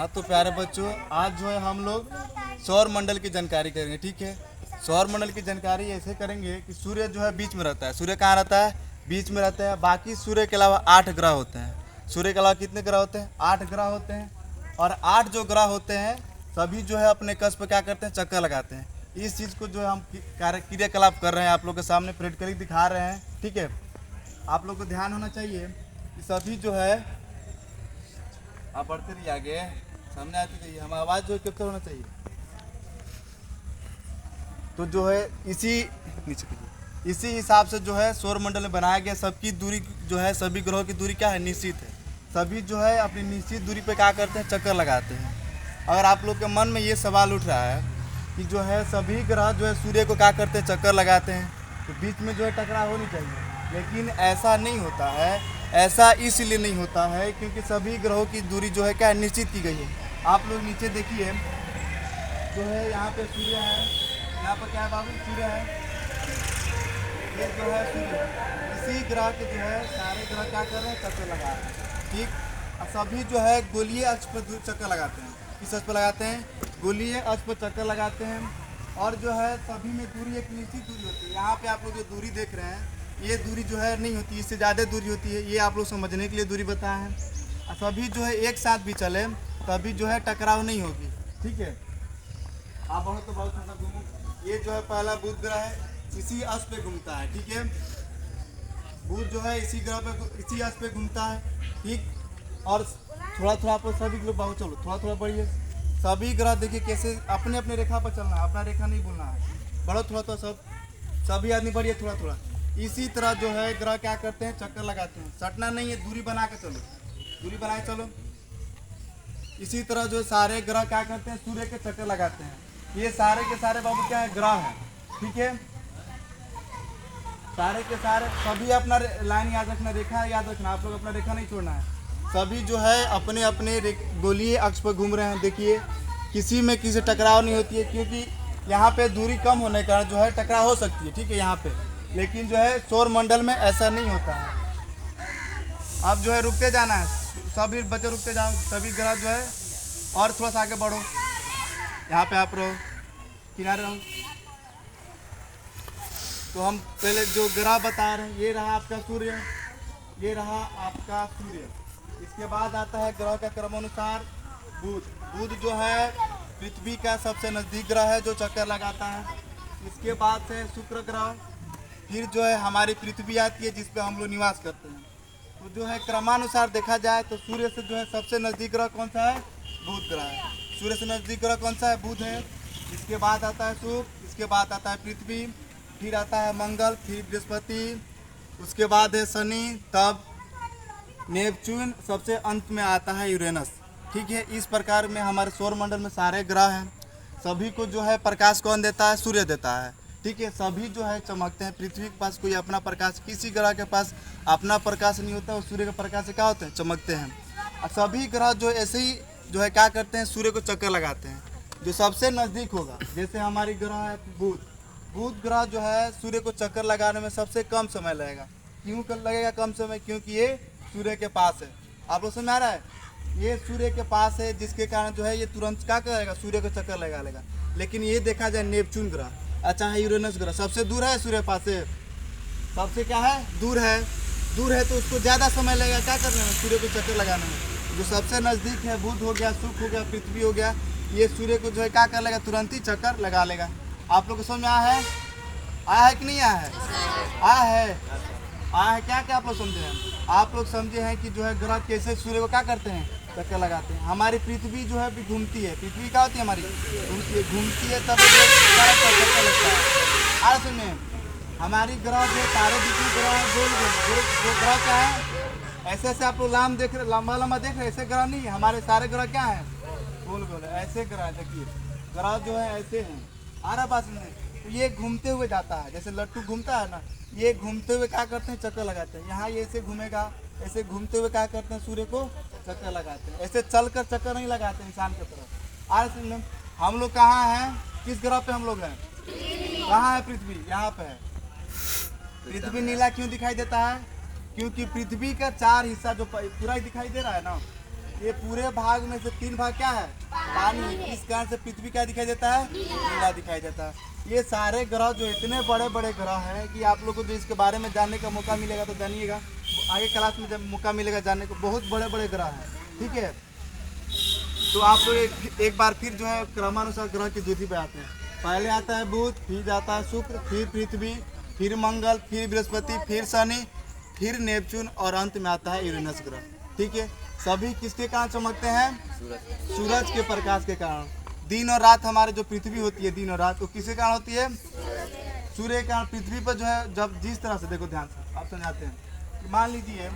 हाँ तो प्यारे बच्चों, आज जो है हम लोग सौर मंडल की जानकारी करेंगे। ठीक है, सौर मंडल की जानकारी ऐसे करेंगे कि सूर्य जो है बीच में रहता है। सूर्य कहाँ रहता है? बीच में रहता है। बाकी सूर्य के अलावा 8 ग्रह होते हैं। सूर्य के अलावा कितने ग्रह होते हैं? 8 ग्रह होते हैं। और 8 जो ग्रह होते हैं सभी जो है अपने कक्ष पर क्या करते हैं? चक्कर लगाते हैं। इस चीज़ को जो है हम कार्य क्रियाकलाप कर रहे हैं, आप लोग के सामने प्रैक्टिकली दिखा रहे हैं। ठीक है, आप लोग को ध्यान होना चाहिए कि सभी जो है आप बढ़ते रहिए, आगे सामने आती रहिए। हम आवाज़ जो है कैप्चर होना चाहिए। तो जो है इसी हिसाब से जो है सौर मंडल में बनाया गया। सबकी दूरी जो है, सभी ग्रहों की दूरी क्या है? निश्चित है। सभी जो है अपनी निश्चित दूरी पे क्या करते हैं? चक्कर लगाते हैं। अगर आप लोग के मन में ये सवाल उठ रहा है कि जो है सभी ग्रह जो है सूर्य को क्या करते हैं? चक्कर लगाते हैं, तो बीच में जो है टकराव होनी चाहिए, लेकिन ऐसा नहीं होता है। ऐसा इसलिए नहीं होता है क्योंकि सभी ग्रहों की दूरी जो है क्या निश्चित की गई है। आप लोग नीचे देखिए, जो है यहाँ पे सूर्य है, यहाँ पर क्या है बाबू? सूर्य है। ये जो है सूर्य, इसी ग्रह के जो है सारे ग्रह क्या कर रहे हैं? चक्कर लगा रहे हैं। ठीक, अब सभी जो है गोलीय अक्ष पर चक्कर लगाते हैं। किस अक्ष पर लगाते हैं? गोलीय अक्ष पर चक्कर लगाते हैं। और जो है सभी में दूरी एक निश्चित दूरी होती है। यहाँ पे आप लोग जो दूरी देख रहे हैं, ये दूरी जो है नहीं होती, इससे ज़्यादा दूरी होती है। ये आप लोग समझने के लिए दूरी बताए हैं। सभी जो है एक साथ भी चले तभी जो है टकराव नहीं होगी। ठीक है, आप बहुत तो बहुत थोड़ा घूमो। ये जो है पहला बुध ग्रह है, इसी अक्ष पे घूमता है। ठीक है, बुध जो है इसी ग्रह पे, इसी अक्ष पे घूमता है। ठीक, और थोड़ा थोड़ा आप सभी ग्रह बहुत चलो, थोड़ा थोड़ा बढ़िए। सभी ग्रह देखिए कैसे अपने अपने रेखा पर चलना है, अपना रेखा नहीं बोलना है। बढ़ो थोड़ा थोड़ा, सभी आदमी बढ़िए थोड़ा थोड़ा। इसी तरह जो है ग्रह क्या करते हैं? चक्कर लगाते हैं। सटना नहीं है, दूरी बना के चलो, दूरी बना के चलो। इसी तरह जो सारे ग्रह क्या करते हैं? सूर्य के चक्कर लगाते हैं। ये सारे के सारे बाबू क्या है? ग्रह हैं। ठीक है, सारे के सारे सभी अपना लाइन याद रखना, रेखा याद रखना। आप लोग अपना रेखा नहीं छोड़ना है। सभी जो है अपने अपने गोलीय अक्ष पर घूम रहे हैं। देखिए किसी में किसी टकराव नहीं होती है, क्योंकि यहाँ पे दूरी कम होने के कारण जो है टकराव हो सकती है। ठीक है, यहाँ पे, लेकिन जो है सौर मंडल में ऐसा नहीं होता है। अब जो है रुकते जाना है, सभी बच्चे रुकते जाओ। सभी ग्रह जो है और थोड़ा सा आगे बढ़ो। यहाँ पे आप रहो, किनारे रहो। तो हम पहले जो ग्रह बता रहे हैं, ये रहा आपका सूर्य, ये रहा आपका सूर्य। इसके बाद आता है ग्रह का क्रमानुसार बुध। बुध जो है पृथ्वी का सबसे नज़दीक ग्रह है जो चक्कर लगाता है। इसके बाद से शुक्र ग्रह, फिर जो है हमारी पृथ्वी आती है जिस पे हम लोग निवास करते हैं। तो जो है क्रमानुसार देखा जाए तो सूर्य से जो है सबसे नज़दीक ग्रह कौन सा है? बुध ग्रह है। सूर्य से नज़दीक ग्रह कौन सा है? बुध है। इसके बाद आता है शुक्र, इसके बाद आता है पृथ्वी, फिर आता है मंगल, फिर बृहस्पति, उसके बाद है शनि, तब नेपच्यून, सबसे अंत में आता है यूरेनस। ठीक है, इस प्रकार में हमारे सौर मंडल में सारे ग्रह हैं। सभी को जो है प्रकाश कौन देता है? सूर्य देता है। ठीक है, सभी जो है चमकते हैं। पृथ्वी के पास कोई अपना प्रकाश, किसी ग्रह के पास अपना प्रकाश नहीं होता। और सूर्य के प्रकाश से क्या होते हैं? चमकते हैं। और सभी ग्रह जो ऐसे ही जो है क्या करते हैं? सूर्य को चक्कर लगाते हैं। जो सबसे नज़दीक होगा, जैसे हमारी ग्रह है बुध, बुध ग्रह जो है सूर्य को चक्कर लगाने में सबसे कम समय लगेगा। क्यों लगेगा कम समय? क्योंकि ये सूर्य के पास है। आप लोग समझ आ रहा है? ये सूर्य के पास है, जिसके कारण जो है ये तुरंत क्या करेगा? सूर्य को चक्कर लगा लेगा। लेकिन ये देखा जाए नेपच्यून ग्रह, अच्छा है यूरेनस ग्रह, सबसे दूर है सूर्य पास से, सबसे क्या है? दूर है। दूर है तो उसको ज़्यादा समय लगेगा क्या करने में? सूर्य को चक्कर लगाने में। जो सबसे नज़दीक है, बुध हो गया, शुक्र हो गया, पृथ्वी हो गया, ये सूर्य को जो है क्या कर लेगा? तुरंत ही चक्कर लगा लेगा। आप लोग को समझ में आया है? आया है कि नहीं आया है? आया है, आया है। क्या क्या आप लोग समझे हैं? आप लोग समझे हैं कि जो है ग्रह कैसे सूर्य को क्या करते हैं? चक्कर लगाते हैं। हमारी पृथ्वी जो है भी घूमती है। पृथ्वी क्या होती है? हमारी घूमती है, तब चक्कर लगता है। आज सुनिए, हमारी ग्रह जो तारे जितनी ग्रह है, गोल ग्रह क्या है? ऐसे ऐसे आप लोग लाम देख रहे, लंबा लंबा देख रहे, ऐसे ग्रह नहीं है। हमारे सारे ग्रह क्या है? गोल गोल है, ऐसे ग्रह। देखिए ग्रह जो है ऐसे हैं। आ रहा बात में? तो ये घूमते हुए जाता है, जैसे लट्टू घूमता है ना, ये घूमते हुए क्या करते हैं? चक्कर लगाते हैं। यहाँ ये ऐसे घूमेगा, ऐसे घूमते हुए क्या करते हैं? सूर्य को चक्कर लगाते हैं। ऐसे चलकर चक्कर नहीं लगाते इंसान की तरफ। आज हम लोग कहाँ हैं? किस ग्रह पे हम लोग हैं? कहाँ है? पृथ्वी, यहाँ पे है। पृथ्वी नीला क्यों दिखाई देता है? क्योंकि पृथ्वी का 4 हिस्सा जो पूरा ही दिखाई दे रहा है ना, ये पूरे भाग में से 3 भाग क्या है, पानी। इस कारण से पृथ्वी क्या दिखाई देता है, नीला दिखाई देता है। ये सारे ग्रह जो इतने बड़े बड़े ग्रह हैं कि आप लोग को जो इसके बारे में जानने का मौका मिलेगा तो जानिएगा, आगे क्लास में जब मौका मिलेगा जानने को, बहुत बड़े बड़े ग्रह हैं, ठीक है। तो आप लोग एक बार फिर जो है क्रमानुसार ग्रह की सूची पे आते हैं। पहले आता है बुध, फिर आता है शुक्र, फिर पृथ्वी, फिर मंगल, फिर बृहस्पति, फिर शनि, फिर नेपच्यून और अंत में आता है यूरेनस ग्रह, ठीक है। सभी किसके कारण चमकते हैं, सूरज के प्रकाश के कारण। दिन और रात हमारे जो पृथ्वी होती है, दिन और रात, वो किसके कारण होती है, सूर्य के कारण। पृथ्वी पर जो है जब जिस तरह से, देखो ध्यान से आप समझाते हैं, मान लीजिए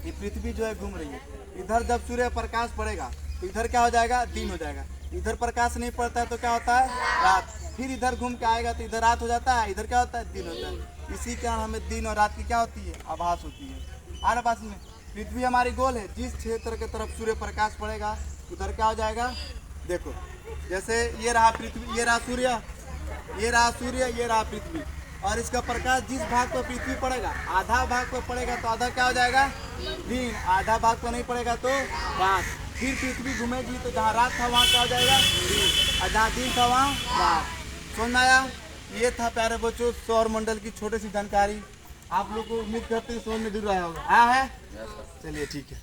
कि पृथ्वी जो है घूम रही है, इधर जब सूर्य प्रकाश पड़ेगा तो इधर क्या हो जाएगा, दिन हो जाएगा। इधर प्रकाश नहीं पड़ता है तो क्या होता है, रात। फिर इधर घूम के आएगा तो इधर रात हो जाता है, इधर क्या होता है, दिन होता है। इसी कारण हमें दिन और रात की क्या होती है, आभास होती है। आ रहा बात में, पृथ्वी हमारी गोल है, जिस क्षेत्र के तरफ सूर्य प्रकाश पड़ेगा उधर क्या हो जाएगा। देखो जैसे ये रहा पृथ्वी, ये रहा सूर्य, ये रहा सूर्य, ये रहा पृथ्वी, और इसका प्रकाश जिस भाग पर पृथ्वी पड़ेगा, आधा भाग पर पड़ेगा तो आधा क्या हो जाएगा, दिन। आधा भाग पर नहीं पड़ेगा तो रात। फिर पृथ्वी घूमेगी तो जहाँ रात था वहाँ क्या हो जाएगा, दिन, और जहाँ दिन था वहाँ रात। समझ में आया। ये था प्यारे बच्चों सौर मंडल की छोटी सी जानकारी। आप लोग को उम्मीद करते हैं समझ में जरूर आया होगा। आया है, चलिए ठीक है।